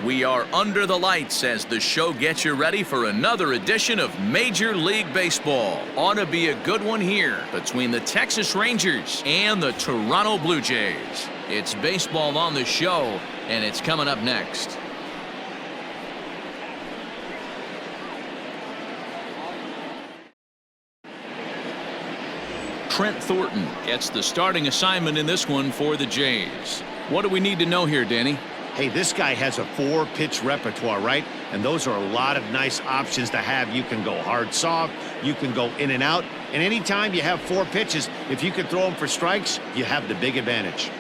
We are under the lights as the show gets you ready for another edition of Major League Baseball. Ought to be a good one here between the Texas Rangers and the Toronto Blue Jays. It's baseball on the show, and it's coming up next. Trent Thornton gets the starting assignment in this one for the Jays. What do we need to know here, Danny? Hey, this guy has a 4-pitch repertoire, right? And those are a lot of nice options to have. You can go hard, soft. You can go in and out. And anytime you have 4 pitches, if you can throw them for strikes, you have the big advantage.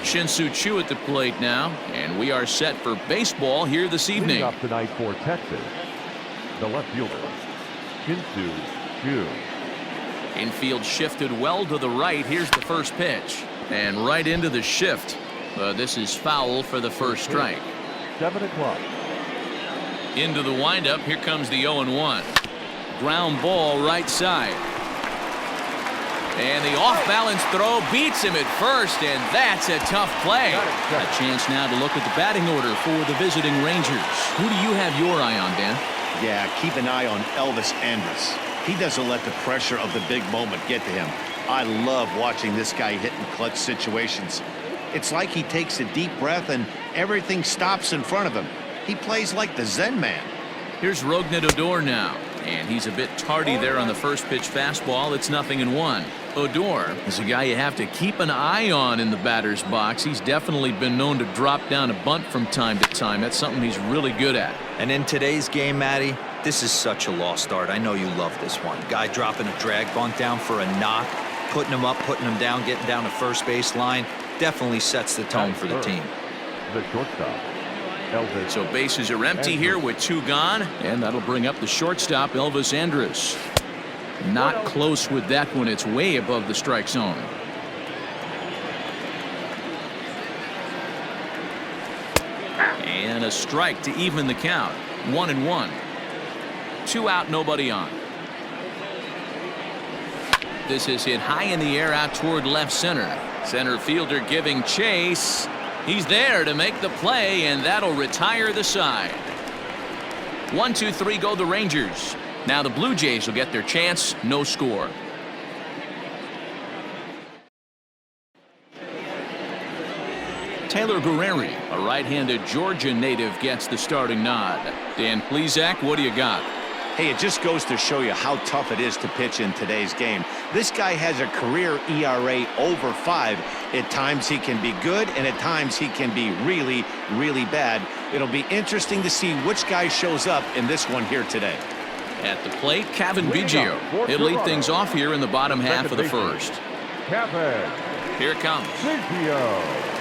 Shin-Soo Choo at the plate now, and we are set for baseball here this evening. Up tonight for Texas, the left fielder, Shin-Soo Choo. Infield shifted well to the right. Here's the first pitch, and right into the shift. This is foul for the first strike. 7 o'clock. Into the windup. Here comes the 0-1. Ground ball right side. And the off-balance throw beats him at first, and that's a tough play. A chance now to look at the batting order for the visiting Rangers. Who do you have your eye on, Dan? Yeah, keep an eye on Elvis Andrus. He doesn't let the pressure of the big moment get to him. I love watching this guy hit in clutch situations. It's like he takes a deep breath and everything stops in front of him. He plays like the Zen man. Here's Rougned Odor now, and he's a bit tardy there on the first pitch fastball. It's 0-1. Odor is a guy you have to keep an eye on in the batter's box. He's definitely been known to drop down a bunt from time to time. That's something he's really good at. And in today's game, Matty, this is such a lost start. I know you love this one. Guy dropping a drag bunt down for a knock, putting him up, putting him down, getting down to first base line. Definitely sets the tone for the team. The shortstop, Elvis. So bases are empty here with 2 gone, and that'll bring up the shortstop, Elvis Andrus. Not close with that one. It's way above the strike zone. And a strike to even the count. 1-1. 2 out, nobody on. This is hit high in the air out toward left center. Center fielder giving chase. He's there to make the play, and that'll retire the side. 1-2-3 go the Rangers. Now the Blue Jays will get their chance. No score. Taylor Guerreri, a right-handed Georgia native, gets the starting nod. Dan Plesac, what do you got? Hey, it just goes to show you how tough it is to pitch in today's game. This guy has a career ERA over 5. At times he can be good, and at times he can be really, really bad. It'll be interesting to see which guy shows up in this one here today. At the plate, Cavan Biggio. He'll lead things off here in the bottom half of the first. Cavan. Here it comes. Biggio.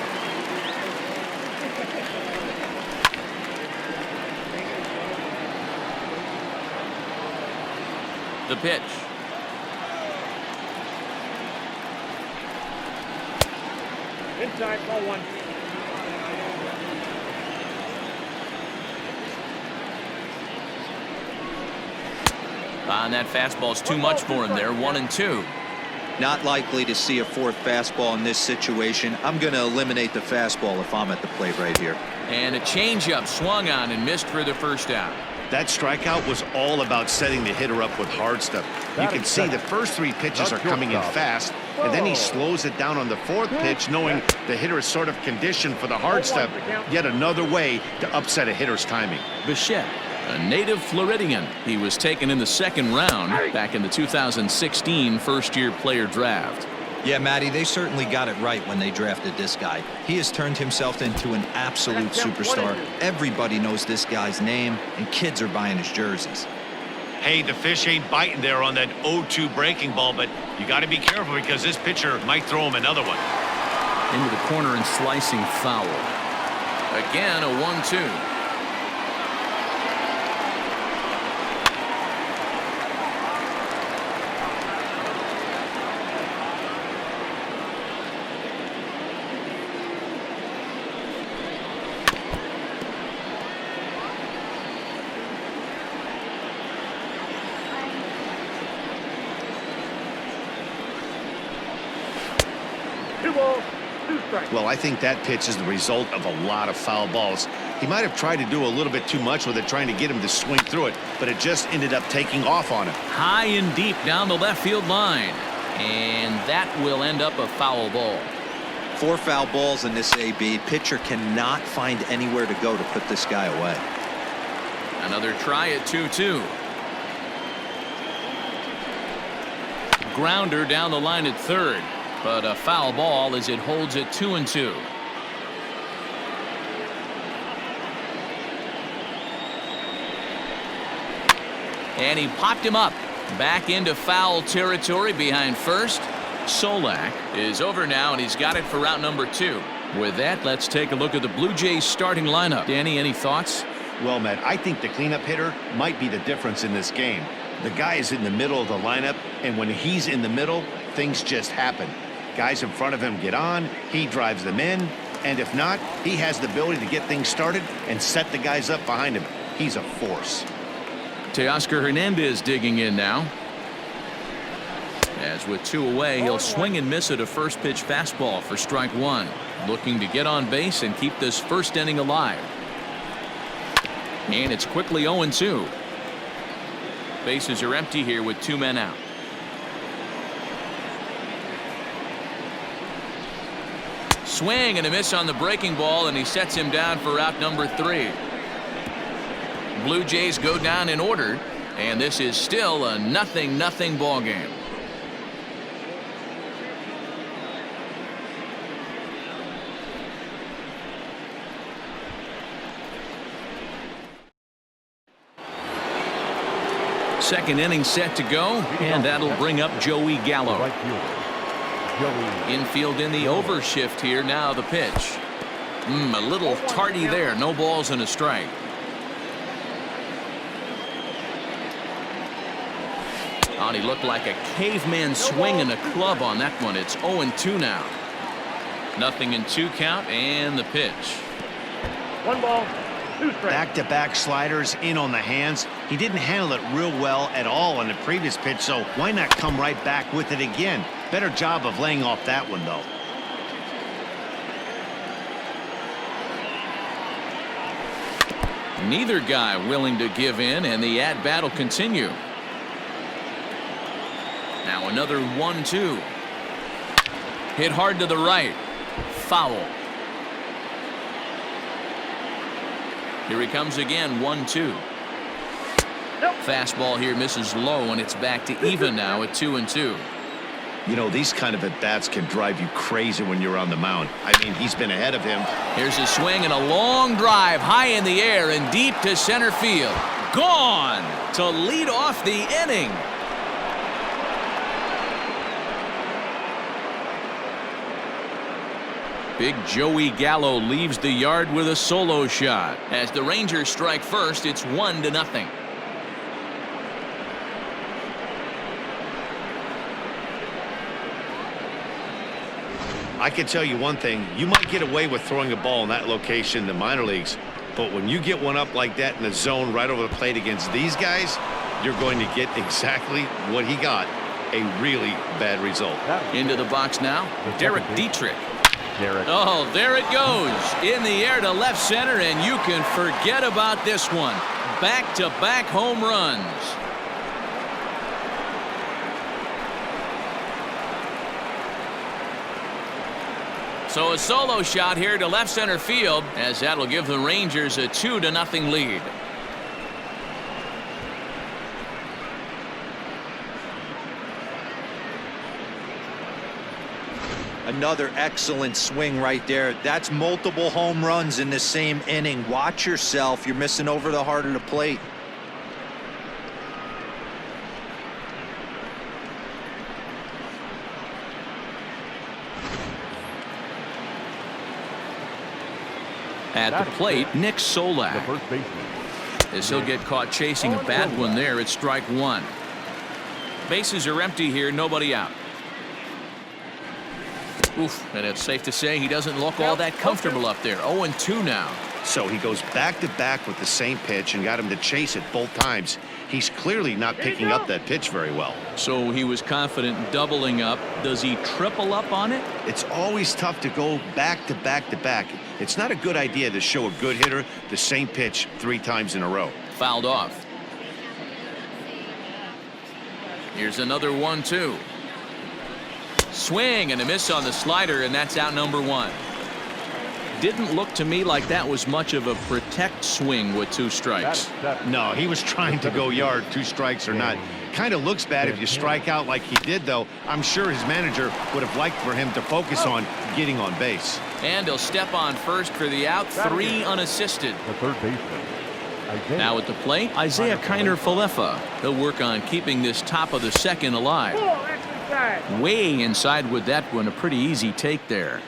The pitch. Inside, ball 1. And that fastball's too much for him there. 1-2. Not likely to see a 4th fastball in this situation. I'm going to eliminate the fastball if I'm at the plate right here. And a changeup swung on and missed for the first out. That strikeout was all about setting the hitter up with hard stuff. You can see the first 3 pitches are coming in fast, and then he slows it down on the 4th pitch, knowing the hitter is sort of conditioned for the hard stuff. Yet another way to upset a hitter's timing. Bichette, a native Floridian. He was taken in the 2nd round back in the 2016 first-year player draft. Yeah, Matty, they certainly got it right when they drafted this guy. He has turned himself into an absolute superstar. Everybody knows this guy's name, and kids are buying his jerseys. Hey, the fish ain't biting there on that 0-2 breaking ball, but you got to be careful because this pitcher might throw him another one. Into the corner and slicing foul. Again, a 1-2. Well, I think that pitch is the result of a lot of foul balls. He might have tried to do a little bit too much with it, trying to get him to swing through it, but it just ended up taking off on him. High and deep down the left field line. And that will end up a foul ball. 4 foul balls in this AB. Pitcher cannot find anywhere to go to put this guy away. Another try at 2-2. Grounder down the line at third, but a foul ball as it holds at 2-2. And he popped him up back into foul territory behind first. Solak is over now, and he's got it for route number 2. With that, let's take a look at the Blue Jays starting lineup. Danny, any thoughts? Well, Matt, I think the cleanup hitter might be the difference in this game. The guy is in the middle of the lineup, and when he's in the middle, things just happen. Guys in front of him get on, he drives them in, and if not, he has the ability to get things started and set the guys up behind him. He's a force. Teoscar Hernandez digging in now. As with 2 away, he'll swing and miss at a first pitch fastball for strike 1. Looking to get on base and keep this first inning alive. And it's quickly 0-2. Bases are empty here with 2 men out. Swing and a miss on the breaking ball, and he sets him down for route number 3. Blue Jays go down in order, and this is still a 0-0 ball game. Second inning set to go, and that'll bring up Joey Gallo. Right fielder, Joey. Infield in the overshift here. Now the pitch. A little tardy there. No balls and a strike. Oh, and he looked like a caveman swinging a club on that one. It's 0-2 now. 0-2 count, and the pitch. 1 ball, 2 strikes. Back-to-back sliders in on the hands. He didn't handle it real well at all on the previous pitch, so why not come right back with it again? Better job of laying off that one, though. Neither guy willing to give in, and the at-bat will continue. Now another 1-2. Hit hard to the right. Foul. Here he comes again. 1-2. Fastball here misses low, and it's back to even now at 2-2. You know, these kind of at-bats can drive you crazy when you're on the mound. I mean, he's been ahead of him. Here's a swing and a long drive high in the air and deep to center field. Gone to lead off the inning. Big Joey Gallo leaves the yard with a solo shot. As the Rangers strike first, it's 1-0. I can tell you one thing. You might get away with throwing a ball in that location in the minor leagues, but when you get one up like that in the zone right over the plate against these guys, you're going to get exactly what he got, a really bad result. Into the box now, Derek Dietrich. Oh, there it goes. In the air to left center, and you can forget about this one. Back-to-back home runs. So a solo shot here to left center field, as that'll give the Rangers a 2-0 lead. Another excellent swing right there. That's multiple home runs in the same inning. Watch yourself. You're missing over the heart of the plate. At the plate, Nick Solak. The first baseman. As he'll get caught chasing a bad one there, it's strike 1. Bases are empty here, nobody out. Oof, and it's safe to say he doesn't look all that comfortable up there. 0-2 now. So he goes back-to-back with the same pitch and got him to chase it both times. He's clearly not picking up that pitch very well. So he was confident doubling up. Does he triple up on it? It's always tough to go back to back to back. It's not a good idea to show a good hitter the same pitch 3 times in a row. Fouled off. Here's another 1-2. Swing and a miss on the slider, and that's out number 1. Didn't look to me like that was much of a protect swing with 2 strikes. No, he was trying to go yard, 2 strikes or not. Kind of looks bad if you strike out like he did, though. I'm sure his manager would have liked for him to focus on getting on base. And he'll step on first for the out, 3 unassisted. The third baseman. Now at the plate, Isaiah Kiner-Falefa. He'll work on keeping this top of the second alive. Way inside with that one, a pretty easy take there.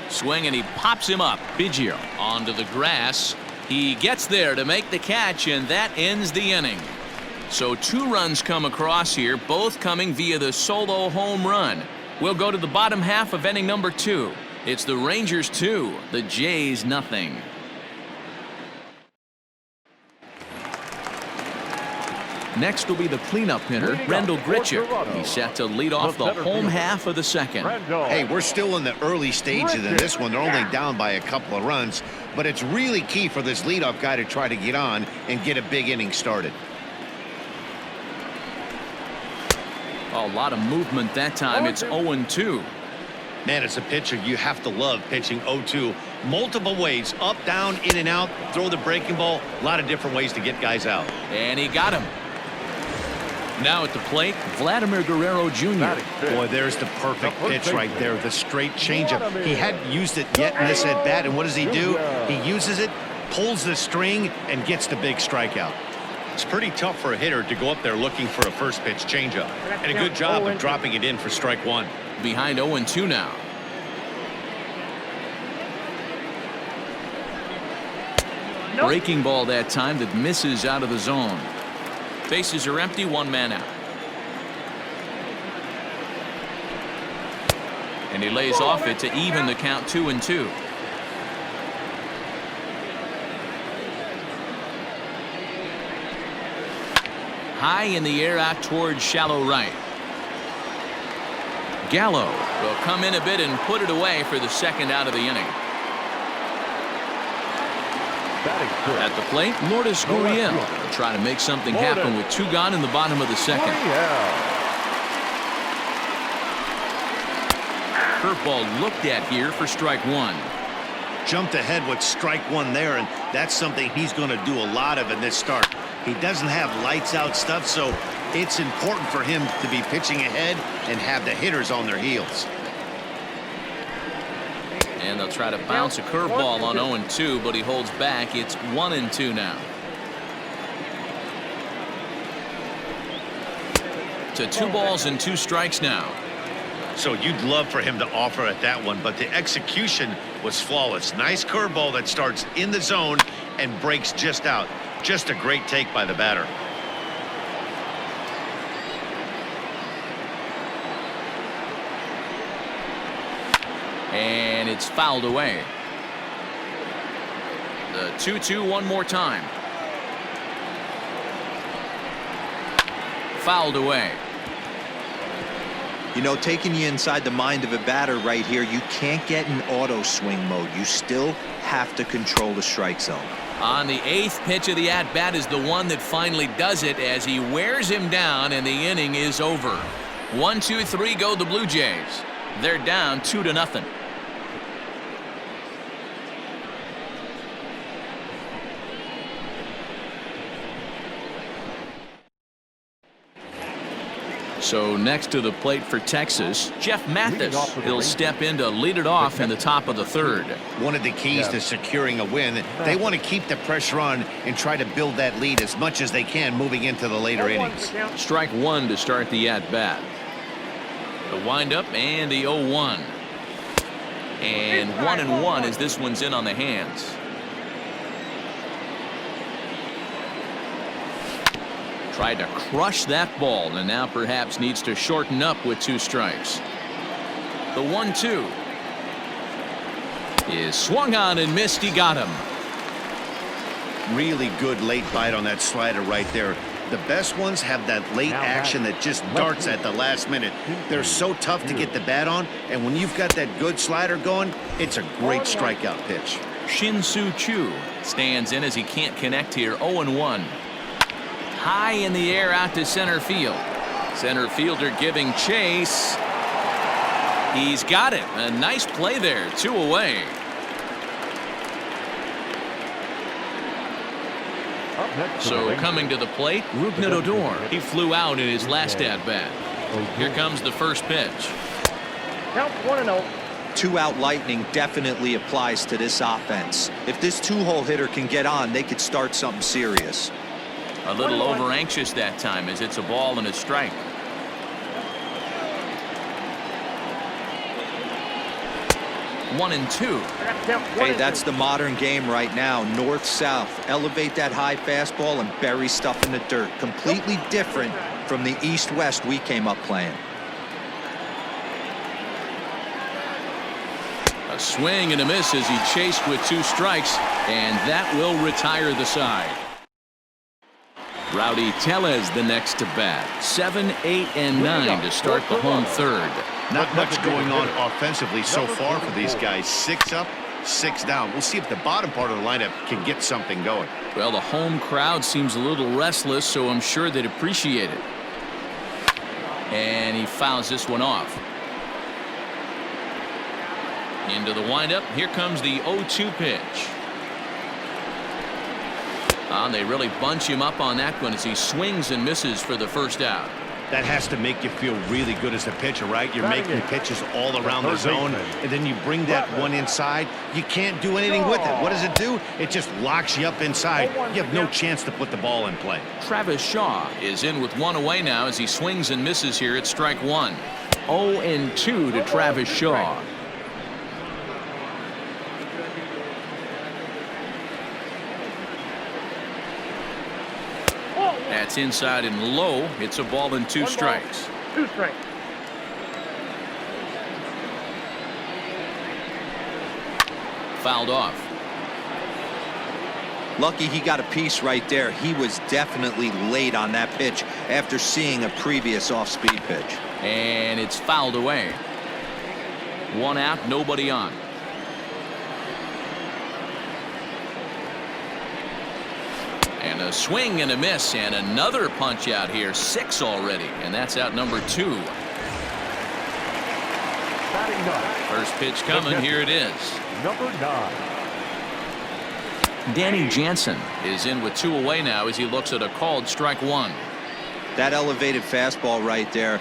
Swing and he pops him up. Biggio onto the grass. He gets there to make the catch, and that ends the inning. So 2 runs come across here, both coming via the solo home run. We'll go to the bottom half of inning number 2. It's the Rangers 2, the Jays nothing. Next will be the cleanup hitter, Rendell Grichuk. He's set to lead off the home half of the second. Hey, we're still in the early stages of this one. They're only down by a couple of runs, but it's really key for this leadoff guy to try to get on and get a big inning started. A lot of movement that time. It's 0-2. Man, as a pitcher, you have to love pitching 0-2 multiple ways, up, down, in and out, throw the breaking ball, a lot of different ways to get guys out. And he got him. Now at the plate, Vladimir Guerrero Jr. Boy, there's the perfect pitch right there, the straight changeup. He hadn't used it yet in this at bat, and what does he do? He uses it, pulls the string, and gets the big strikeout. It's pretty tough for a hitter to go up there looking for a first pitch changeup, and a good job of dropping it in for strike 1. Behind 0-2 now. Breaking ball that time that misses out of the zone. Bases are empty, 1 man out. And he lays off it to even the count 2-2. High in the air out towards shallow right. Gallo will come in a bit and put it away for the second out of the inning. At the plate, Lourdes Gurriel will try to make something happen with 2 gone in the bottom of the second. Curveball looked at here for strike 1. Jumped ahead with strike 1 there, and that's something he's going to do a lot of in this start. He doesn't have lights out stuff, so it's important for him to be pitching ahead and have the hitters on their heels. And they'll try to bounce a curveball on 0-2, but he holds back. It's 1-2 now. To 2 balls and 2 strikes now. So you'd love for him to offer at that one, but the execution was flawless. Nice curveball that starts in the zone and breaks just out. Just a great take by the batter. And it's fouled away. The 2-2 one more time. Fouled away. You know, taking you inside the mind of a batter right here, you can't get in auto swing mode. You still have to control the strike zone. On the 8th pitch of the at-bat is the one that finally does it as he wears him down, and the inning is over. 1-2-3 go the Blue Jays. They're down 2-0. So next to the plate for Texas, Jeff Mathis. He'll step in to lead it off in the top of the 3rd. One of the keys to securing a win, they want to keep the pressure on and try to build that lead as much as they can moving into the later innings. Strike 1 to start the at-bat. The windup and the 0-1. And 1-1 as this one's in on the hands. Tried to crush that ball and now perhaps needs to shorten up with 2 strikes. The 1-2 is swung on and missed. He got him. Really good late bite on that slider right there. The best ones have that late action that just darts at the last minute. They're so tough to get the bat on, and when you've got that good slider going, it's a great strikeout pitch. Shin-Soo Choo stands in as he can't connect here. 0-1. High in the air out to center field. Center fielder giving chase. He's got it. A nice play there. 2 away. So coming to the plate, Rougned Odor. He flew out in his last at-bat. Here comes the first pitch. Count 1-0. 2-out lightning definitely applies to this offense. If this 2-hole hitter can get on, they could start something serious. A little over anxious that time as it's a ball and a strike. One and two. Hey, that's the modern game right now. North-south. Elevate that high fastball and bury stuff in the dirt. Completely different from the east-west we came up playing. A swing and a miss as he chased with 2 strikes, and that will retire the side. Rowdy Tellez the next to bat. 7, 8, and 9 to start the home third. Not much going on offensively so far for these guys. 6 up, 6 down. We'll see if the bottom part of the lineup can get something going. Well, the home crowd seems a little restless, so I'm sure they'd appreciate it. And he fouls this one off. Into the windup. Here comes the 0-2 pitch. They really bunch him up on that one as he swings and misses for the first out. That has to make you feel really good as a pitcher, right? You're making pitches all around the zone, and then you bring that one inside. You can't do anything with it. What does it do? It just locks you up inside. You have no chance to put the ball in play. Travis Shaw is in with 1 away now as he swings and misses here at strike 1. 0-2 to Travis Shaw. That's inside and low. It's a ball and 2 strikes. 2 strikes. Fouled off. Lucky he got a piece right there. He was definitely late on that pitch after seeing a previous off-speed pitch. And it's fouled away. 1 out, nobody on. And a swing and a miss and another punch out here. 6 already, and that's out number 2. First pitch coming. Here it is. Number 9. Danny Jansen is in with 2 away now as he looks at a called strike 1. That elevated fastball right there,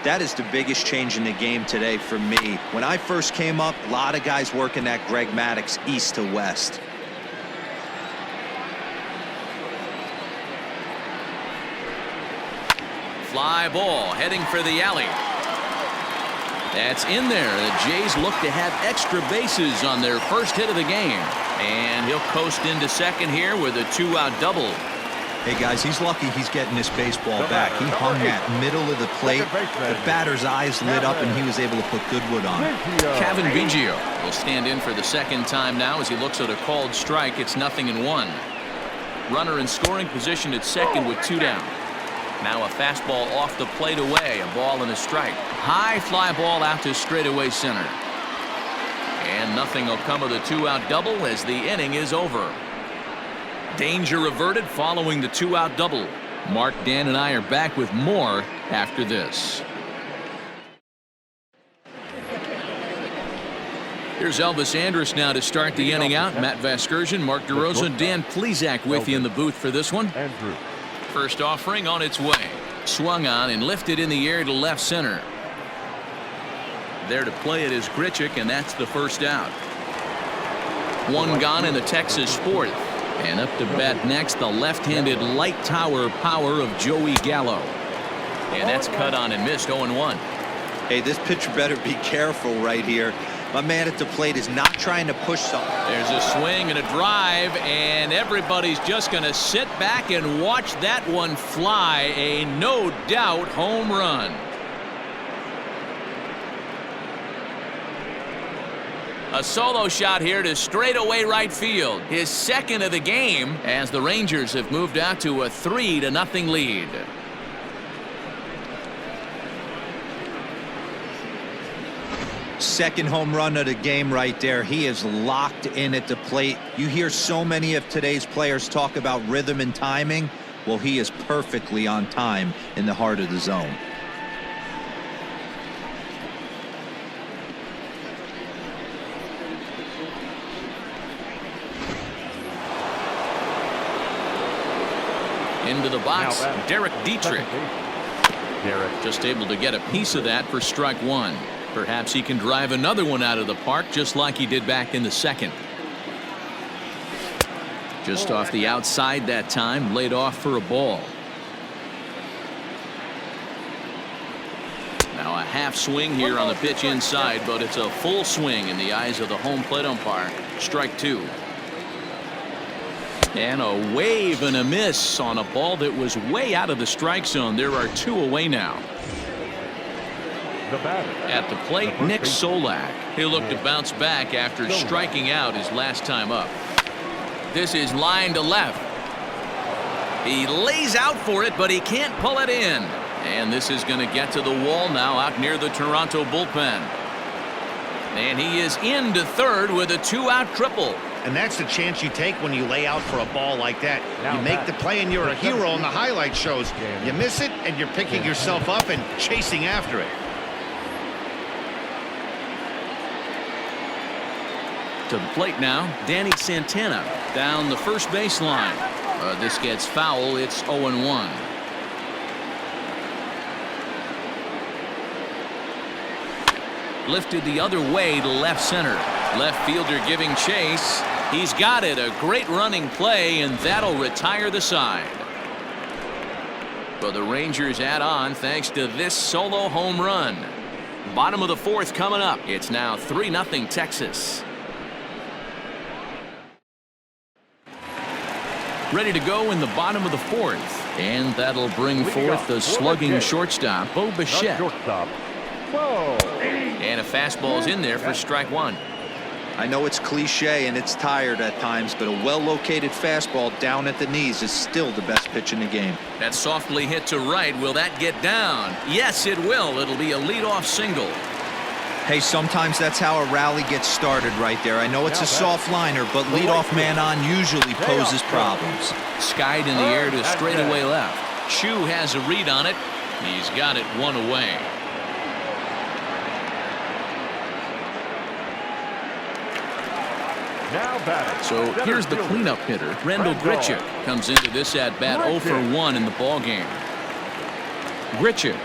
that is the biggest change in the game today for me. When I first came up, a lot of guys working that Greg Maddux east to west. Fly ball heading for the alley. That's in there. The Jays look to have extra bases on their first hit of the game. And he'll coast into second here with a 2-out double. Hey guys, he's lucky he's getting this baseball back. He hung that middle of the plate. The batter's eyes lit up and he was able to put good wood on it. Kevin Biggio will stand in for the second time now as he looks at a called strike. It's 0-1. Runner in scoring position at second with 2 down. Now a fastball off the plate away, a ball and a strike. High fly ball out to straightaway center. And nothing will come of the 2-out double as the inning is over. Danger averted following the 2-out double. Mark, Dan, and I are back with more after this. Here's Elvis Andrus now to start the inning out. Matt Vasgersian, Mark DeRosa, Dan Plesac with you in the booth for this one. First offering on its way. Swung on and lifted in the air to left center. There to play it is Grichuk, and that's the first out. 1 gone in the Texas 4th. And up to bat next, the left-handed light tower power of Joey Gallo. And that's cut on and missed. 0-1. Hey, this pitcher better be careful right here. My man at the plate is not trying to push something. There's a swing and a drive, and everybody's just going to sit back and watch that one fly. A no doubt home run. A solo shot here to straightaway right field. His second of the game as the Rangers have moved out to a 3-0 lead. Second home run of the game right there. He is locked in at the plate. You hear so many of today's players talk about rhythm and timing. Well, he is perfectly on time in the heart of the zone. Into the box, Derek Dietrich. Derek. Just able to get a piece of that for strike one. Perhaps he can drive another one out of the park just like he did back in the second. Just off the outside that time, laid off for a ball. Now a half swing here on the pitch inside, but it's a full swing in the eyes of the home plate umpire. Strike two. And a wave and a miss on a ball that was way out of the strike zone. There are two away now. The batter. At the plate, Nick Solak. He'll look to bounce back after striking out his last time up. This is line to left. He lays out for it, but he can't pull it in. And this is going to get to the wall now out near the Toronto bullpen. And he is into third with a two-out triple. And that's the chance you take when you lay out for a ball like that. You make the play and you're a hero in the highlight shows. You miss it and you're picking yourself up and chasing after it. To the plate now, Danny Santana down the first baseline. This gets foul. It's 0-1. Lifted the other way to left center. Left fielder giving chase. He's got it. A great running play, and that'll retire the side. But the Rangers add on thanks to this solo home run. Bottom of the fourth coming up. It's now 3-0 Texas. Ready to go in the bottom of the fourth. And that'll bring forth the slugging shortstop, Bo Bichette. And a fastball's in there for strike one. I know it's cliche and it's tired at times, but a well-located fastball down at the knees is still the best pitch in the game. That softly hit to right. Will that get down? Yes, it will. It'll be a leadoff single. Hey, sometimes that's how a rally gets started right there. I know it's a soft liner, but leadoff man on usually poses problems. Skied in the air to straightaway left. Chu has a read on it. He's got it one away. So here's the cleanup hitter, Randall Grichuk, comes into this at bat 0 for 1 in the ball game. Grichuk,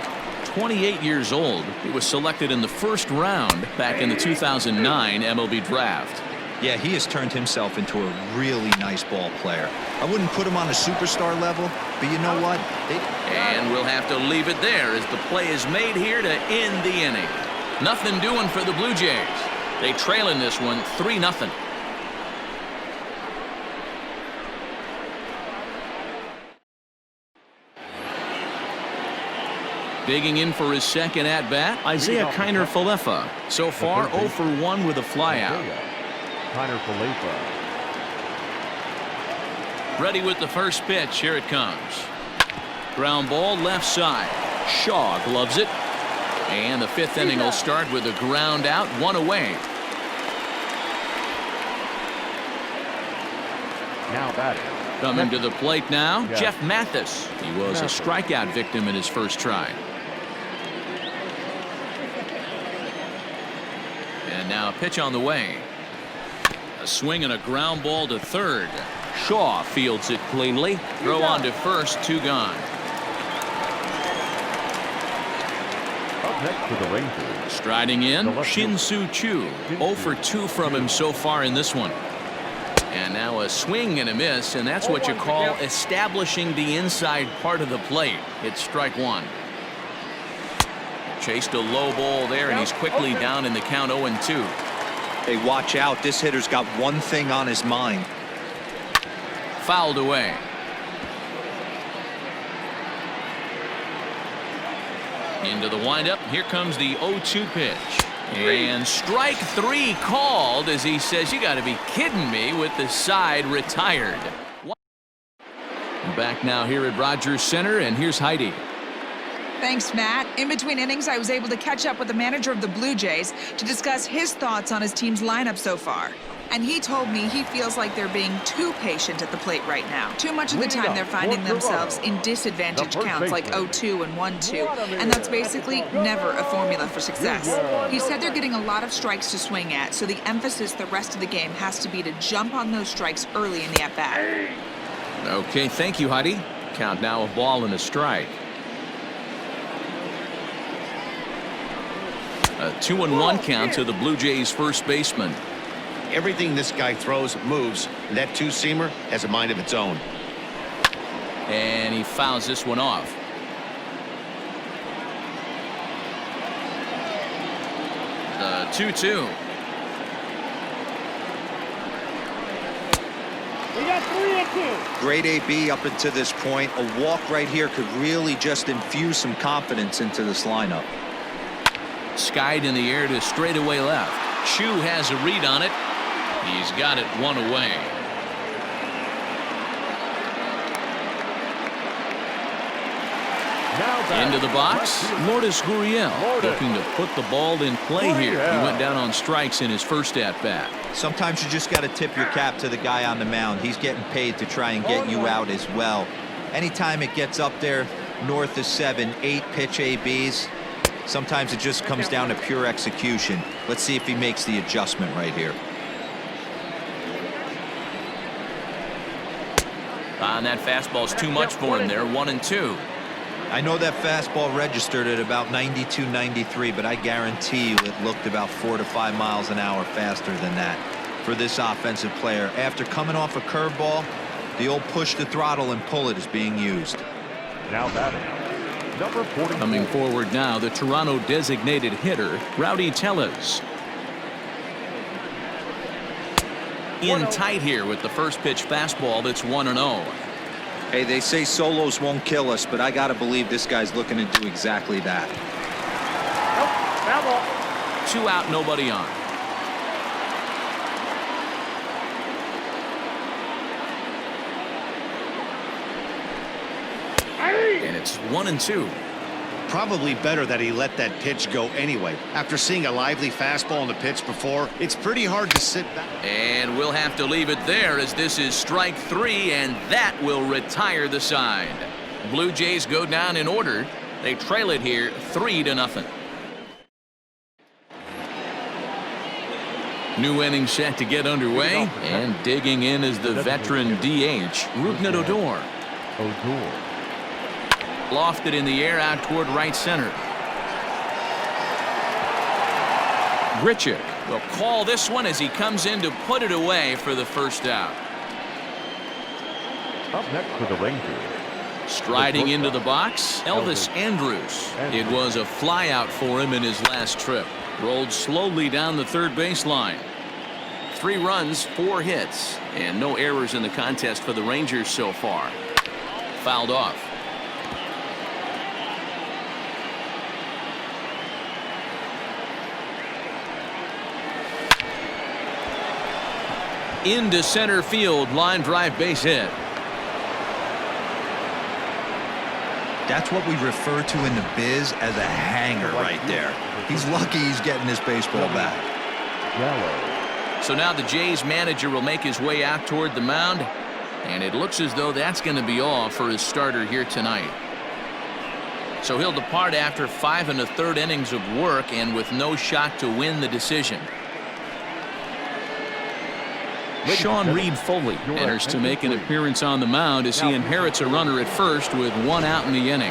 28 years old. He was selected in the first round back in the 2009 MLB draft. Yeah, he has turned himself into a really nice ball player. I wouldn't put him on a superstar level, but you know what? And we'll have to leave it there as the play is made here to end the inning. Nothing doing for the Blue Jays. They trail in this one 3-0. Digging in for his second at-bat, Isaiah Kiner-Falefa. So far, 0 for 1 with a flyout. Kiner-Falefa. Ready with the first pitch. Here it comes. Ground ball left side. Shaw gloves it. And the fifth inning will start with a ground out, one away. Now batting. Coming to the plate now, Jeff Mathis. He was a strikeout victim in his first try. And now a pitch on the way. A swing and a ground ball to third. Shaw fields it cleanly. Throw on to first, 2 gone. Up next for the Rangers. Striding in, Shin-Soo Choo. 0 for 2 from him so far in this one. And now a swing and a miss, and that's what you call establishing the inside part of the plate. It's strike one. Chased a low ball there, and he's quickly down in the count 0-2. Hey, watch out. This hitter's got one thing on his mind. Fouled away. Into the windup. Here comes the 0-2 pitch. And strike 3 called as he says, you got to be kidding me, with the side retired. Back now here at Rogers Center, and here's Heidi. Thanks, Matt. In between innings, I was able to catch up with the manager of the Blue Jays to discuss his thoughts on his team's lineup so far. And he told me he feels like they're being too patient at the plate right now. Too much of the time they're finding themselves in disadvantage counts like 0-2 and 1-2, and that's basically never a formula for success. He said they're getting a lot of strikes to swing at, so the emphasis the rest of the game has to be to jump on those strikes early in the at-bat. Okay, thank you, Heidi. Count now, a ball and a strike. A 2-1 count to the Blue Jays first baseman. Everything this guy throws moves, and that two-seamer has a mind of its own. And he fouls this one off. The 2-2. We got 3-2. Great AB up until this point. A walk right here could really just infuse some confidence into this lineup. Skied in the air to straightaway left. Chu has a read on it. He's got it one away. Into the box, Lourdes Gurriel looking to put the ball in play here. He went down on strikes in his first at-bat. Sometimes you just got to tip your cap to the guy on the mound. He's getting paid to try and get you out as well. Anytime it gets up there north of 7, 8 pitch ABs, sometimes it just comes down to pure execution. Let's see if he makes the adjustment right here. And that fastball's too much for him there. 1-2. I know that fastball registered at about 92, 93, but I guarantee you it looked about 4 to 5 miles an hour faster than that for this offensive player. After coming off a curveball, the old push the throttle and pull it is being used. Now batting, number 44. Coming forward now, the Toronto designated hitter, Rowdy Tellez. In tight here with the first pitch fastball that's 1-0. Hey, they say solos won't kill us, but I got to believe this guy's looking to do exactly that. Nope, foul ball. 2 out, nobody on. And it's 1-2. Probably better that he let that pitch go anyway. After seeing a lively fastball on the pitch before, it's pretty hard to sit back. And we'll have to leave it there as this is strike 3, and that will retire the side. Blue Jays go down in order. They trail it here 3-0. New inning set to get underway, and digging in is the veteran DH, Rougned Odor. Lofted in the air out toward right center. Grichuk will call this one as he comes in to put it away for the first out. Up next for the Rangers. Striding into the box, Elvis Andrus. It was a fly out for him in his last trip. Rolled slowly down the third baseline. 3 runs, 4 hits, and no errors in the contest for the Rangers so far. Fouled off. Into center field, line drive, base hit. That's what we refer to in the biz as a hanger right there. He's lucky he's getting this baseball back. So now the Jays manager will make his way out toward the mound, and it looks as though that's going to be all for his starter here tonight. So he'll depart after 5 1/3 innings of work and with no shot to win the decision. Sean Reed Foley enters to make an appearance on the mound as he inherits a runner at first with 1 out in the inning.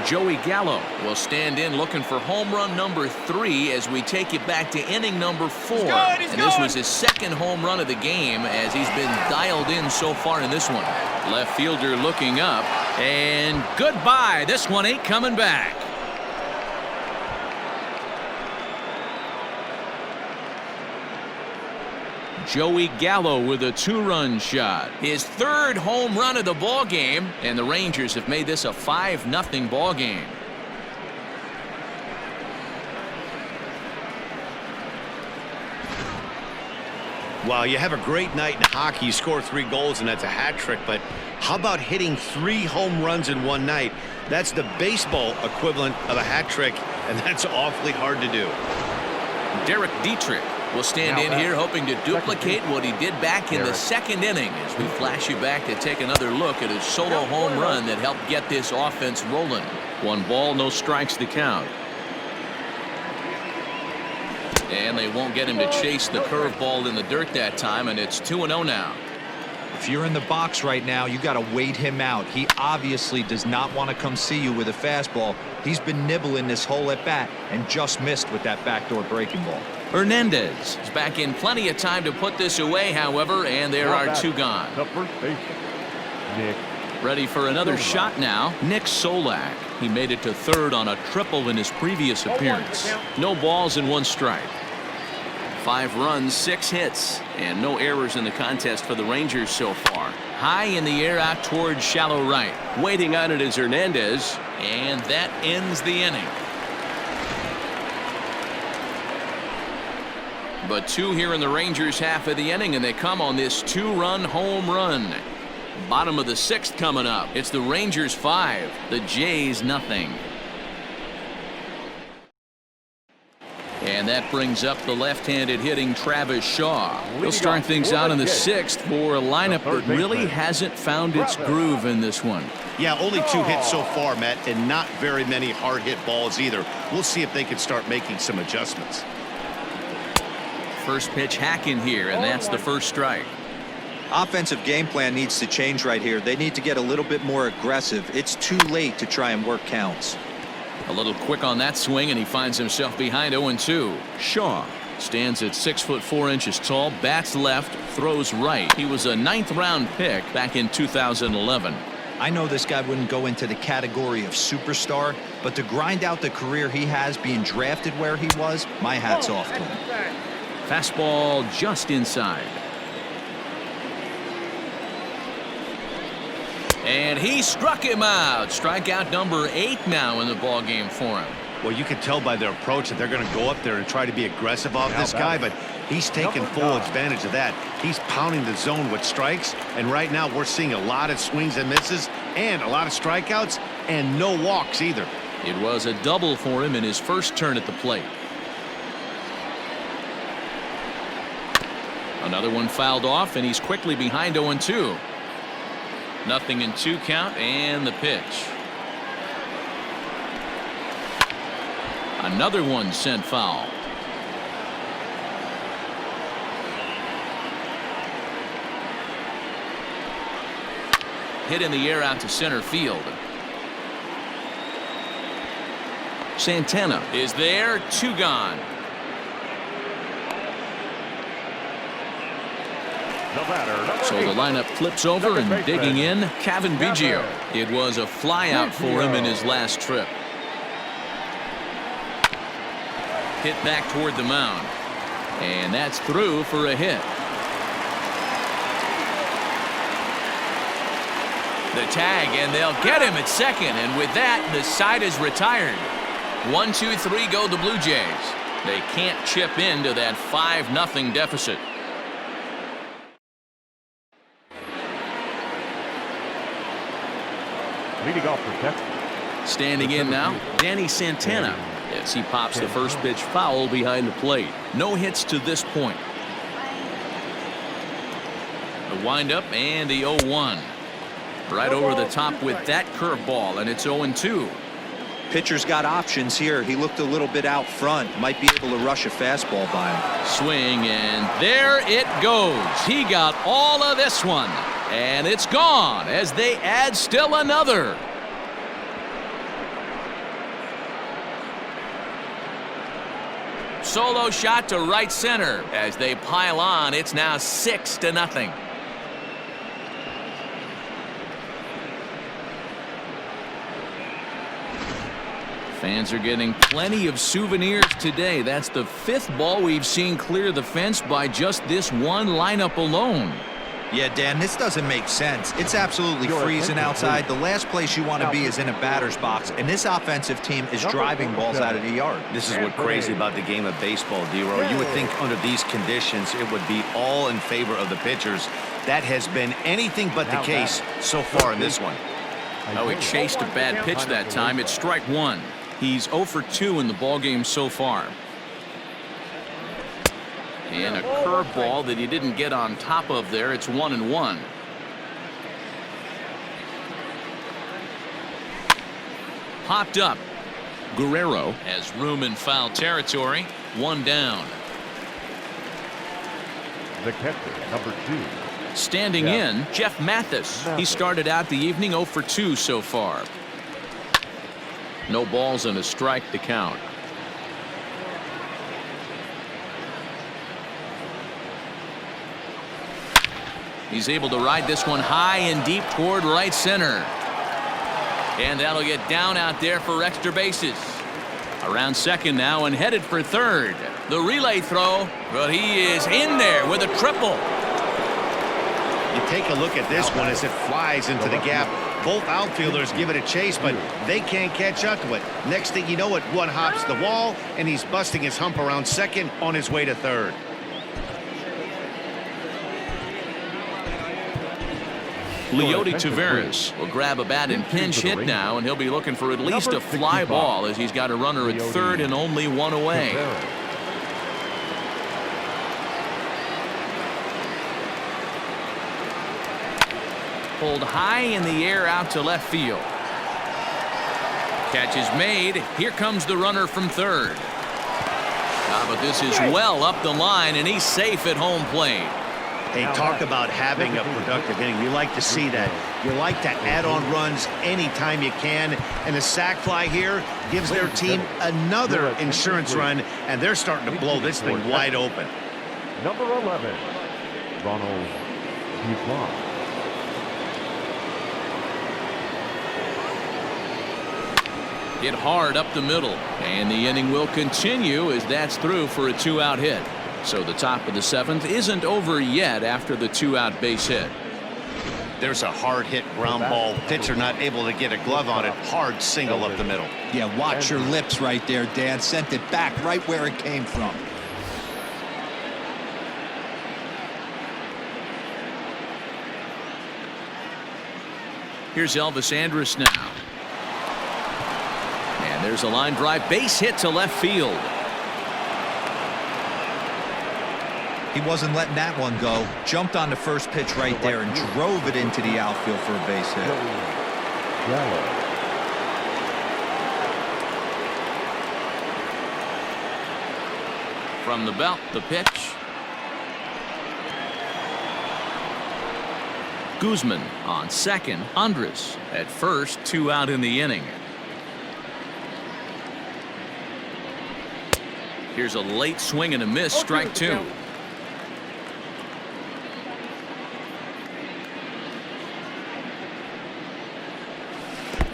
Joey Gallo will stand in looking for home run number 3 as we take you back to inning number 4. And this was his second home run of the game as he's been dialed in so far in this one. Left fielder looking up, and goodbye. This one ain't coming back. Joey Gallo with a 2-run shot. His 3rd home run of the ball game, and the Rangers have made this a 5-0 ball game. Well, you have a great night in hockey. You score 3 goals, and that's a hat trick. But how about hitting 3 home runs in one night? That's the baseball equivalent of a hat trick, and that's awfully hard to do. Derek Dietrich will stand in here hoping to duplicate what he did back in the second inning as we flash you back to take another look at his solo home run that helped get this offense rolling. 1 ball, no strikes to count. And they won't get him to chase the curveball in the dirt that time, and it's 2-0 now. If you're in the box right now, you got to wait him out. He obviously does not want to come see you with a fastball. He's been nibbling this whole at bat and just missed with that backdoor breaking ball. Hernandez is back in plenty of time to put this away, however, and there are 2 gone. The first baseman, Nick. Ready for another shot now. Nick Solak. He made it to third on a triple in his previous appearance. No balls and 1 strike. 5 runs, 6 hits, and no errors in the contest for the Rangers so far. High in the air out towards shallow right. Waiting on it is Hernandez, and that ends the inning. But 2 here in the Rangers half of the inning, and they come on this 2-run home run. Bottom of the 6th coming up. It's the Rangers 5, the Jays nothing. And that brings up the left-handed hitting Travis Shaw. He'll start things out in the 6th for a lineup that really hasn't found its groove in this one. Yeah, only 2 hits so far, Matt, and not very many hard hit balls either. We'll see if they can start making some adjustments. First pitch hacking here, and that's the first strike. Offensive game plan needs to change right here. They need to get a little bit more aggressive. It's too late to try and work counts. A little quick on that swing, and he finds himself behind 0-2. Shaw stands at 6'4" tall, bats left, throws right. He was a 9th-round pick back in 2011. I know this guy wouldn't go into the category of superstar, but to grind out the career he has being drafted where he was, my hat's off to him. Fastball just inside. And he struck him out. Strikeout number 8 now in the ballgame for him. Well, you can tell by their approach that they're going to go up there and try to be aggressive off this guy, but he's taking full advantage of that. He's pounding the zone with strikes, and right now we're seeing a lot of swings and misses and a lot of strikeouts and no walks either. It was a double for him in his first turn at the plate. Another one fouled off, and he's quickly behind 0-2. 0-2 count, and the pitch. Another one sent foul. Hit in the air out to center field. Santana is there, 2 gone. So the lineup flips over, and digging in, Kevin Biggio. It was a flyout for him in his last trip. Hit back toward the mound, and that's through for a hit. The tag, and they'll get him at second, and with that, the side is retired. 1-2-3 go the Blue Jays. They can't chip into that 5-0 deficit. Leading off for Texas. Standing in now, Danny Santana, as he pops the first pitch foul behind the plate. No hits to this point. The windup and the 0-1. Right over the top with that curveball, and it's 0-2. Pitcher's got options here. He looked a little bit out front. Might be able to rush a fastball by him. Swing, and there it goes. He got all of this one, and it's gone as they add still another. Solo shot to right center. As they pile on, it's now 6-0. Fans are getting plenty of souvenirs today. That's the 5th ball we've seen clear the fence by just this one lineup alone. Yeah, Dan, this doesn't make sense. It's absolutely freezing outside. The last place you want to be is in a batter's box, and this offensive team is driving balls out of the yard. This is what's crazy about the game of baseball, D-Row. You would think under these conditions it would be all in favor of the pitchers. That has been anything but the case so far in this one. Oh, he chased a bad pitch that time. It's strike one. He's 0 for 2 in the ballgame so far. And a curveball that he didn't get on top of there. It's 1-1. Popped up. Guerrero has room in foul territory. 1 down. The catcher, number 2. Standing in, Jeff Mathis. He started out the evening 0 for 2 so far. No balls and a strike to count. He's able to ride this one high and deep toward right center. And that'll get down out there for extra bases. Around second now and headed for third. The relay throw, but he is in there with a triple. You take a look at this one as it flies into the gap. Both outfielders give it a chase, but they can't catch up to it. Next thing you know it, one hops the wall, and he's busting his hump around second on his way to third. Leody Taveras will grab a bat and pinch hit now, and he'll be looking for at least a fly ball as he's got a runner at third and only 1 away. Pulled high in the air out to left field. Catch is made. Here comes the runner from third. But this is well up the line, and he's safe at home plate. Hey, talk about having a productive inning. You like to see that. You like to add on runs anytime you can. And the sac fly here gives their team another insurance run, and they're starting to blow this thing wide open. Number 11, Ronald Guzman. Hit hard up the middle, and the inning will continue as that's through for a 2-out hit. So the top of the 7th isn't over yet after the 2-out base hit. There's a hard hit ground ball. Pitcher not able to get a glove on it. Hard single up the middle. Yeah, watch your lips right there, Dan. Sent it back right where it came from. Here's Elvis Andrus now. And there's a line drive base hit to left field. He wasn't letting that one go. Jumped on the first pitch right there and drove it into the outfield for a base hit. From the belt, the pitch. Guzman on second. Andrus at first. 2 out in the inning. Here's a late swing and a miss. Strike 2.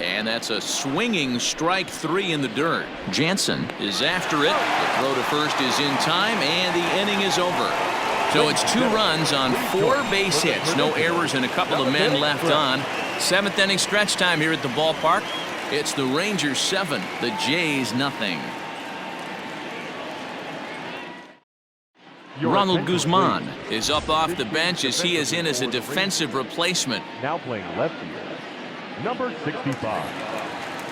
And that's a swinging strike 3 in the dirt. Jansen is after it. The throw to first is in time, and the inning is over. So it's 2 runs on 4 base hits. No errors and a couple of men left on. 7th inning stretch time here at the ballpark. It's the Rangers 7, the Jays nothing. Ronald Guzman is up off the bench as he is in as a defensive replacement. Now playing left field, number 65,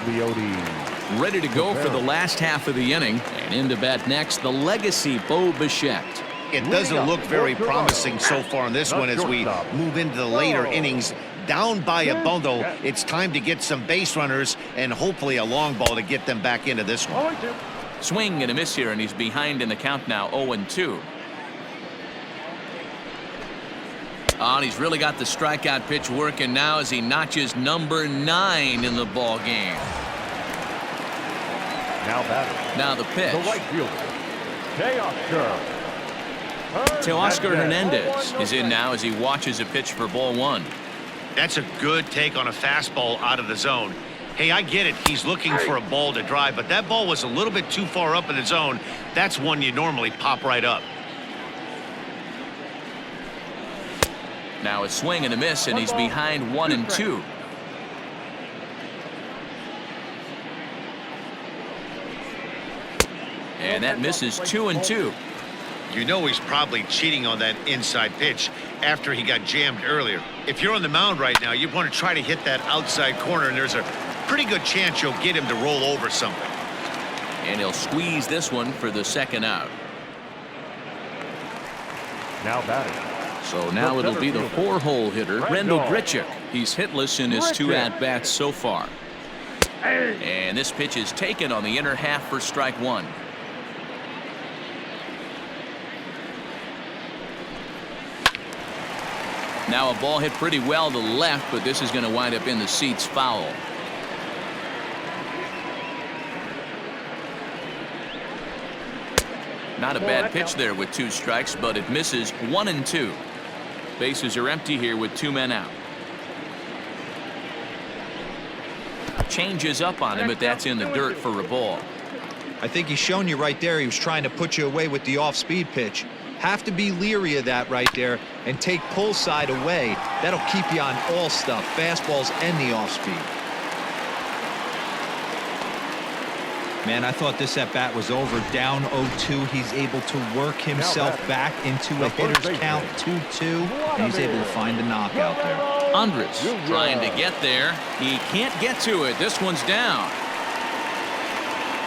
Leody. Ready to go for the last half of the inning, and in to bat next, the legacy Bo Bichette. It doesn't look very promising so far in this one as we move into the later innings. Down by a bundle, it's time to get some base runners and hopefully a long ball to get them back into this one. Swing and a miss here, and he's behind in the count now, 0-2. Oh, and he's really got the strikeout pitch working now as he notches number 9 in the ball game. Now the pitch. The right fielder, Teoscar Hernandez is in now as he watches a pitch for ball 1. That's a good take on a fastball out of the zone. Hey, I get it. He's looking for a ball to drive, but that ball was a little bit too far up in the zone. That's one you normally pop right up. Now a swing and a miss, and he's behind 1-2. And that misses 2-2. You know he's probably cheating on that inside pitch after he got jammed earlier. If you're on the mound right now, you want to try to hit that outside corner, and there's a pretty good chance you'll get him to roll over something. And he'll squeeze this one for the second out. Now batting. So now it'll be the 4-hole hitter, Rendell Grichuk. He's hitless in his 2 at-bats so far. And this pitch is taken on the inner half for strike 1. Now a ball hit pretty well to the left, but this is going to wind up in the seats foul. Not a bad pitch there with 2 strikes, but it misses 1-2. Bases are empty here with 2 men out. Changes up on him, but that's in the dirt for a ball. I think he's shown you right there. He was trying to put you away with the off-speed pitch. Have to be leery of that right there and take pull side away. That'll keep you on all stuff, fastballs and the off-speed. Man, I thought this at-bat was over. Down 0-2. He's able to work himself back into a hitter's count 2-2, and he's able to find a knockout there. Andres trying to get there. He can't get to it. This one's down.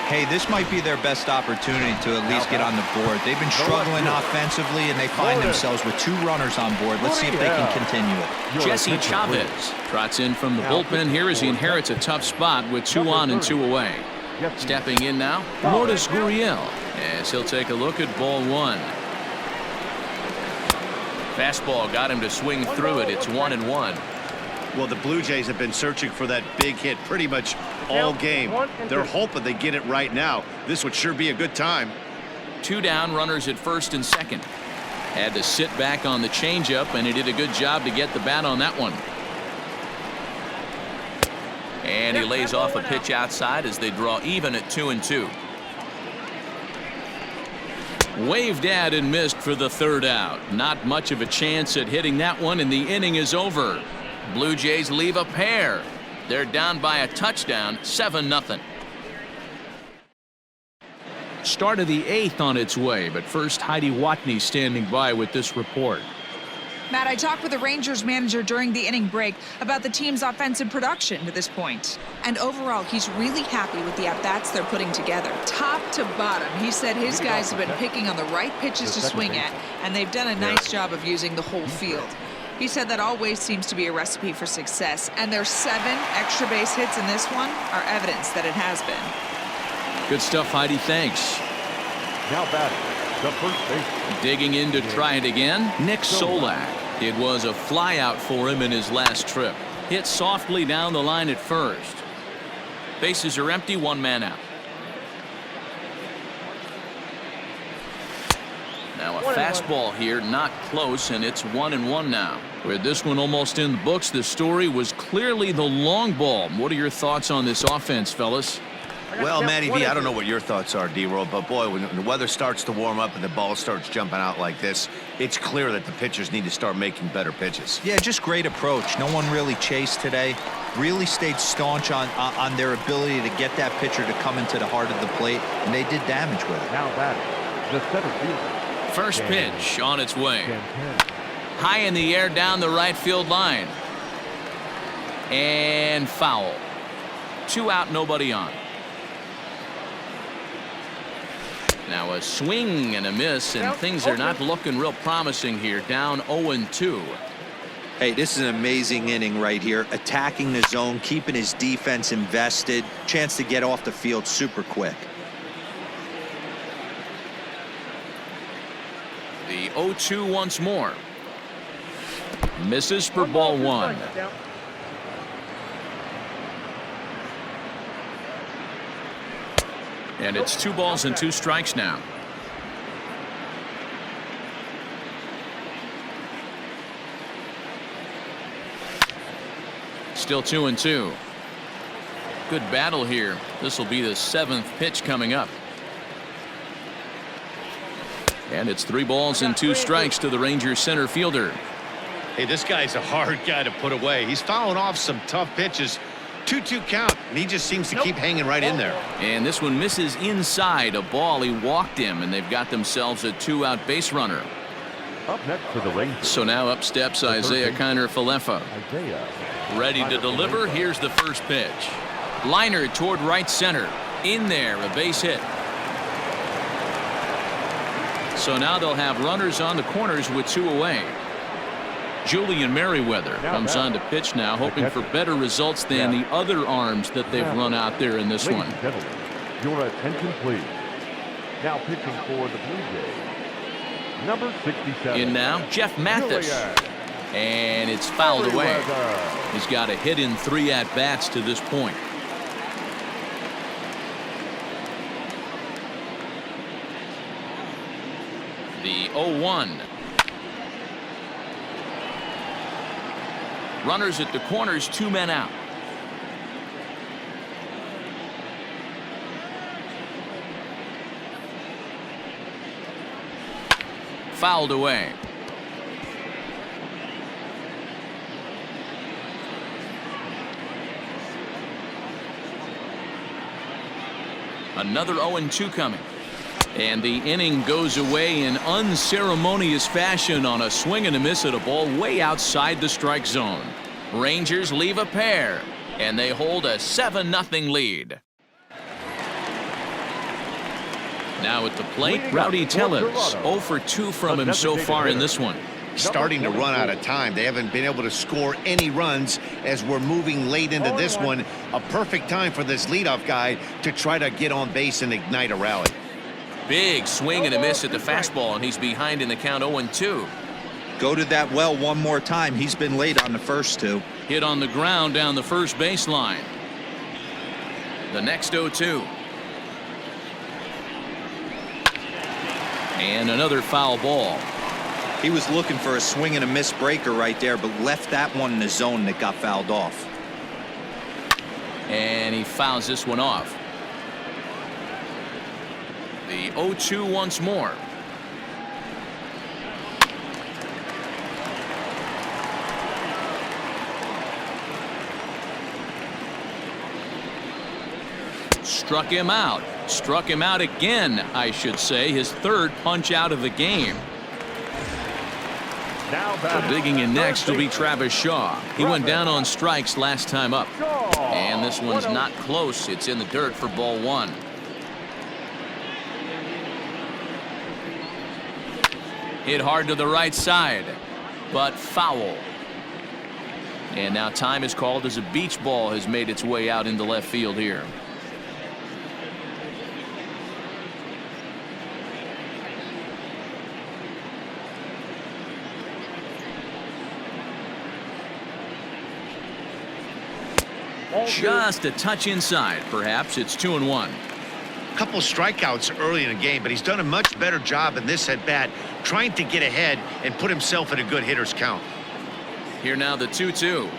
Hey, this might be their best opportunity to at least get on the board. They've been struggling offensively, and they find themselves with 2 runners on board. Let's see if they can continue it. Jesse Chavez trots in from the bullpen here as he inherits a tough spot with 2 on and 2 away. Stepping in now, Lourdes Gurriel, as he'll take a look at ball 1. Fastball got him to swing through it. It's 1-1. Well, the Blue Jays have been searching for that big hit pretty much all game. They're hoping they get it right now. This would sure be a good time. 2 down, runners at first and second. Had to sit back on the changeup, and he did a good job to get the bat on that one. And he lays off a pitch outside as they draw even at 2-2. Waved at and missed for the 3rd out. Not much of a chance at hitting that one, and the inning is over. Blue Jays leave a pair. They're down by a touchdown, 7-0. Start of the 8th on its way, but first Heidi Watney standing by with this report. Matt, I talked with the Rangers manager during the inning break about the team's offensive production to this point. And overall, he's really happy with the at-bats they're putting together. Top to bottom, he said his guys have been picking on the right pitches to swing at, and they've done a nice job of using the whole field. He said that always seems to be a recipe for success, and their 7 extra base hits in this one are evidence that it has been. Good stuff, Heidi. Thanks. Now batting. The first baseman. Digging in to try it again, Nick Solak. It was a fly out for him in his last trip. Hit softly down the line at first. Bases are empty, 1 man out. Now a fastball here, not close, and it's 1-1 now. With this one almost in the books, the story was clearly the long ball. What are your thoughts on this offense, fellas? Well, Matty V, I don't know what your thoughts are, D-Roll, but boy, when the weather starts to warm up and the ball starts jumping out like this, it's clear that the pitchers need to start making better pitches. Yeah, just great approach. No one really chased today. Really stayed staunch on their ability to get that pitcher to come into the heart of the plate, and they did damage with it. Now batting. The center fielder. First pitch on its way. High in the air down the right field line. And foul. 2 out, nobody on. Now a swing and a miss, and things are not looking real promising here. Down 0-2. Hey, this is an amazing inning right here. Attacking the zone, keeping his defense invested. Chance to get off the field super quick. The 0-2 once more. Misses for ball 1. And it's 2 balls and 2 strikes now. Still 2-2. Good battle here. This will be the 7th pitch coming up. And it's 3 balls and 2 strikes to the Rangers center fielder. Hey, this guy's a hard guy to put away. He's fouling off some tough pitches. 2-2 count, and he just seems to keep hanging right in there. And this one misses inside a ball. He walked him, and they've got themselves a 2-out base runner. Up next for the Rangers. So now up steps Isaiah Kiner-Falefa. Isaiah. Ready to deliver. Here's the first pitch. Liner toward right center. In there, a base hit. So now they'll have runners on the corners with 2 away. Julian Merriweather comes on to pitch now, hoping for better results than the other arms that they've run out there in this one. Ladies and gentlemen, your attention please. Now pitching for the Blue Jays, number 67. In now, Jeff Mathis. And it's fouled away. He's got a hit in 3 at-bats to this point. The 0-1. Runners at the corners, 2 men out. Fouled away. Another 0-2 coming. And the inning goes away in unceremonious fashion on a swing and a miss at a ball way outside the strike zone. Rangers leave a pair, and they hold a 7-0 lead. Now at the plate, Rowdy Tellez. 0 for 2 from him so far in this one. Starting to run out of time. They haven't been able to score any runs as we're moving late into this one. A perfect time for this leadoff guy to try to get on base and ignite a rally. Big swing and a miss at the fastball, and he's behind in the count 0-2. Go to that well one more time. He's been late on the first 2. Hit on the ground down the first baseline. The next 0-2. And another foul ball. He was looking for a swing and a miss breaker right there, but left that one in the zone that got fouled off. And he fouls this one off. The 0-2 once more. Struck him out. Struck him out again, I should say. His 3rd punch out of the game. So digging in next will be Travis Shaw. He went down on strikes last time up. And this one's not close. It's in the dirt for ball 1. Hit hard to the right side, but foul. And now time is called as a beach ball has made its way out into left field here. Just a touch inside. Perhaps it's 2-1. Couple strikeouts early in the game, but he's done a much better job in this at-bat trying to get ahead and put himself in a good hitter's count. Here now the 2-2.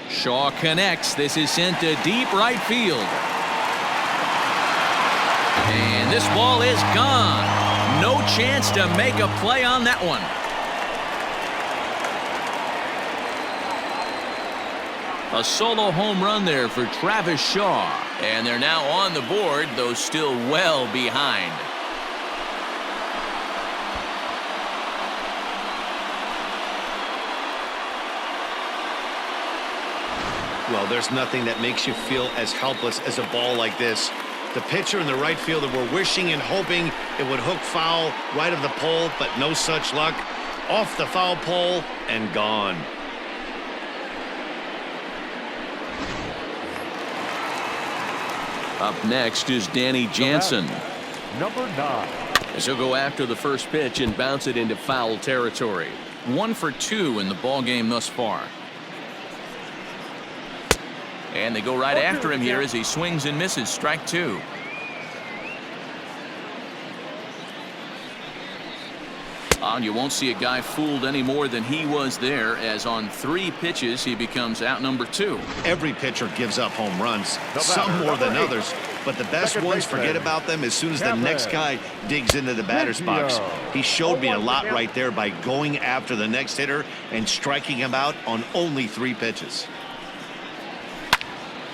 Shaw connects. This is sent to deep right field. And this ball is gone. No chance to make a play on that one. A solo home run there for Travis Shaw. And they're now on the board, though still well behind. Well, there's nothing that makes you feel as helpless as a ball like this. The pitcher and the right fielder were wishing and hoping it would hook foul right of the pole, but no such luck. Off the foul pole and gone. Up next is Danny Jansen. Number 9. As he'll go after the first pitch and bounce it into foul territory. 1 for 2 in the ball game thus far. And they go right after him here as he swings and misses. Strike 2. Well, you won't see a guy fooled any more than he was there, as on 3 pitches he becomes out number 2. Every pitcher gives up home runs, some more than others, but the best ones forget about them as soon as the next guy digs into the batter's box. He showed me a lot right there by going after the next hitter and striking him out on only 3 pitches.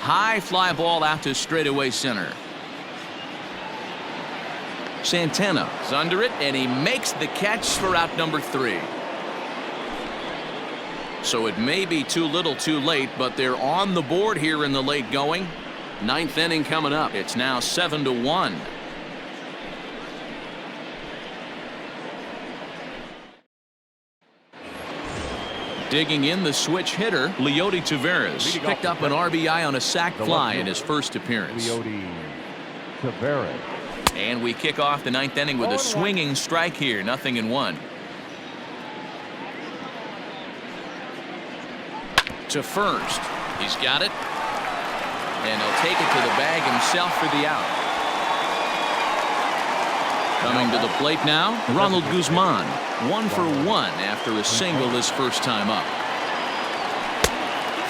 High fly ball out to straightaway center. Santana is under it, and he makes the catch for out number 3. So it may be too little too late, but they're on the board here in the late going. 9th inning coming up. It's now 7-1. Digging in the switch hitter, Leody Taveras picked up an RBI on a sac fly in his first appearance. Leody Taveras. And we kick off the 9th inning with a swinging strike here, 0-1. To first. He's got it. And he'll take it to the bag himself for the out. Coming to the plate now, Ronald Guzman. 1 for 1 after a single his first time up.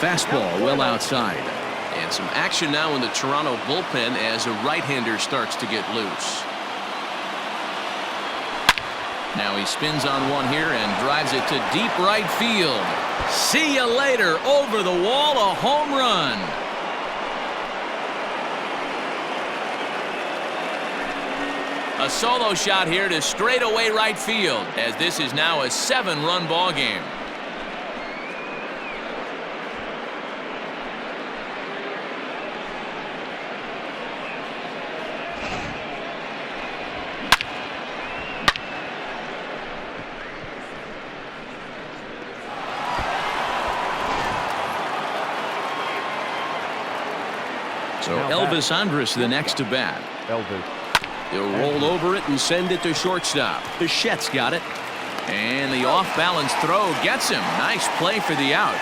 Fastball well outside. And some action now in the Toronto bullpen as a right-hander starts to get loose. Now he spins on one here and drives it to deep right field. See you later. Over the wall, a home run. A solo shot here to straightaway right field, as this is now a 7-run ball game. So Elvis Andrus the next to bat. Elvis. He'll roll over it and send it to shortstop. Bichette's got it. And the off-balance throw gets him. Nice play for the out.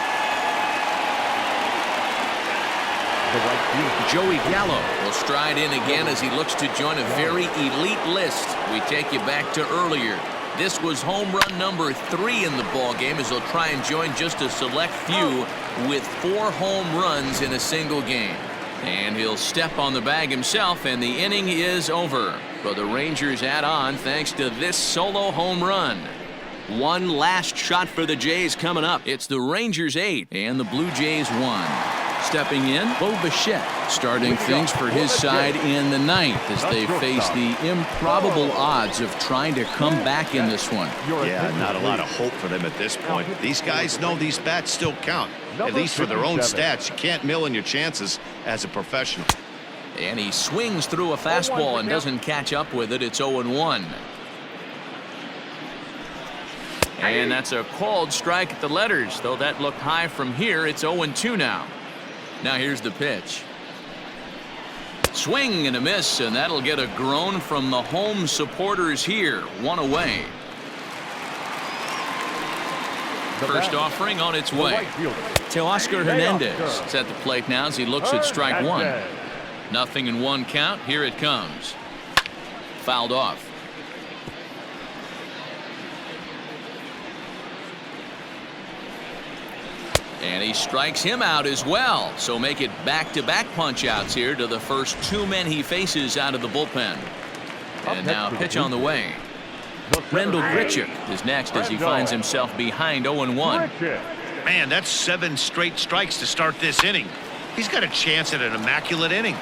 Joey Gallo will stride in again as he looks to join a very elite list. We take you back to earlier. This was home run number 3 in the ballgame, as he'll try and join just a select few with 4 home runs in a single game. And he'll step on the bag himself, and the inning is over. But the Rangers add on thanks to this solo home run. One last shot for the Jays coming up. It's the Rangers 8 and the Blue Jays 1. Stepping in, Bo Bichette starting things for his side in the 9th as they face the improbable odds of trying to come back in this one. Yeah, not a lot of hope for them at this point. These guys know these bats still count, at least for their own stats. You can't mill in your chances as a professional. And he swings through a fastball and doesn't catch up with it. It's 0-1. And that's a called strike at the letters, though that looked high from here. It's 0-2 now. Now here's the pitch. Swing and a miss, and that'll get a groan from the home supporters here. 1 away. First offering on its way. Teoscar Hernandez is at the plate now as he looks at strike 1. 0-1 count. Here it comes. Fouled off. And he strikes him out as well. So make it back-to-back punch-outs here to the first 2 men he faces out of the bullpen. And now pitch on the way. Randall Grichuk is next as he finds himself behind 0-1. Man, that's 7 straight strikes to start this inning. He's got a chance at an immaculate inning.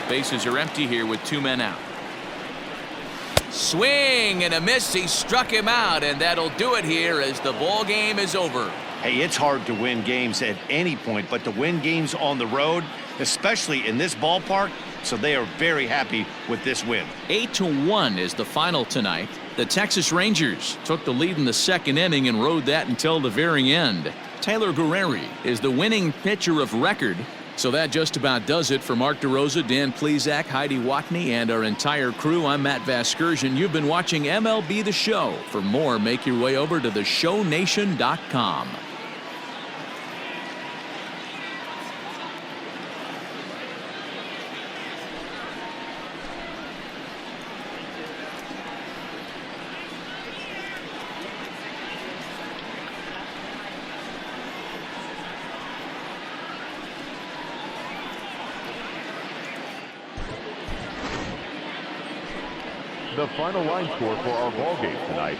Bases are empty here with 2 men out. Swing and a miss. He struck him out, and that'll do it here as the ball game is over. Hey, it's hard to win games at any point, but to win games on the road, especially in this ballpark, so they are very happy with this win. 8-1 is the final tonight. The Texas Rangers took the lead in the 2nd inning and rode that until the very end. Taylor Guerreri is the winning pitcher of record. So that just about does it for Mark DeRosa, Dan Plesac, Heidi Watney, and our entire crew. I'm Matt Vasgersian. You've been watching MLB The Show. For more, make your way over to theshownation.com. The final line score for our ball game tonight.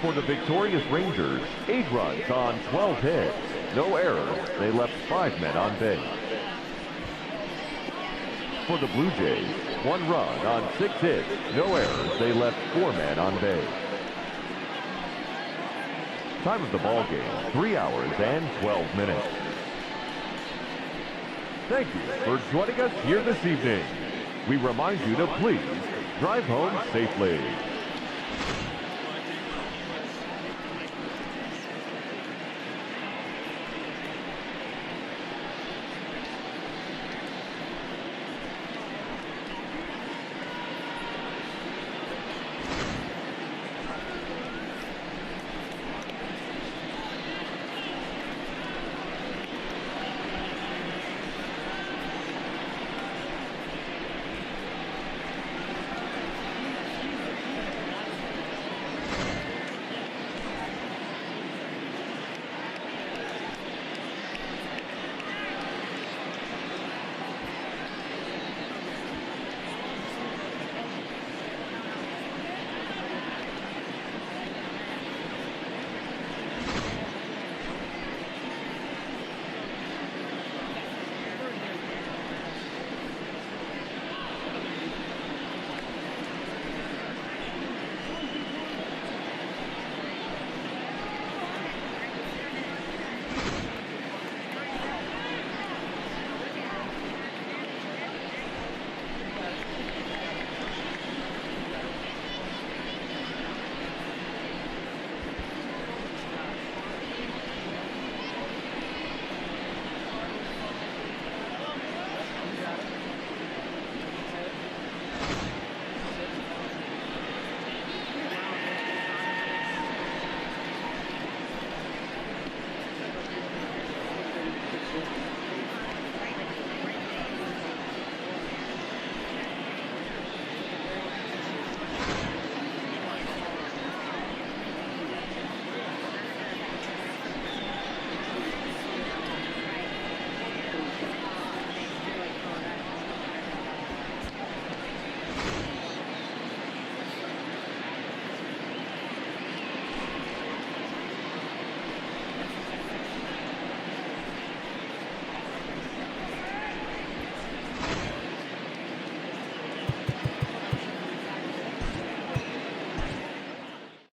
For the victorious Rangers, 8 runs on 12 hits. No errors. They left 5 men on base. For the Blue Jays, 1 run on 6 hits. No errors. They left 4 men on base. Time of the ball game, 3 hours and 12 minutes. Thank you for joining us here this evening. We remind you to please drive home safely.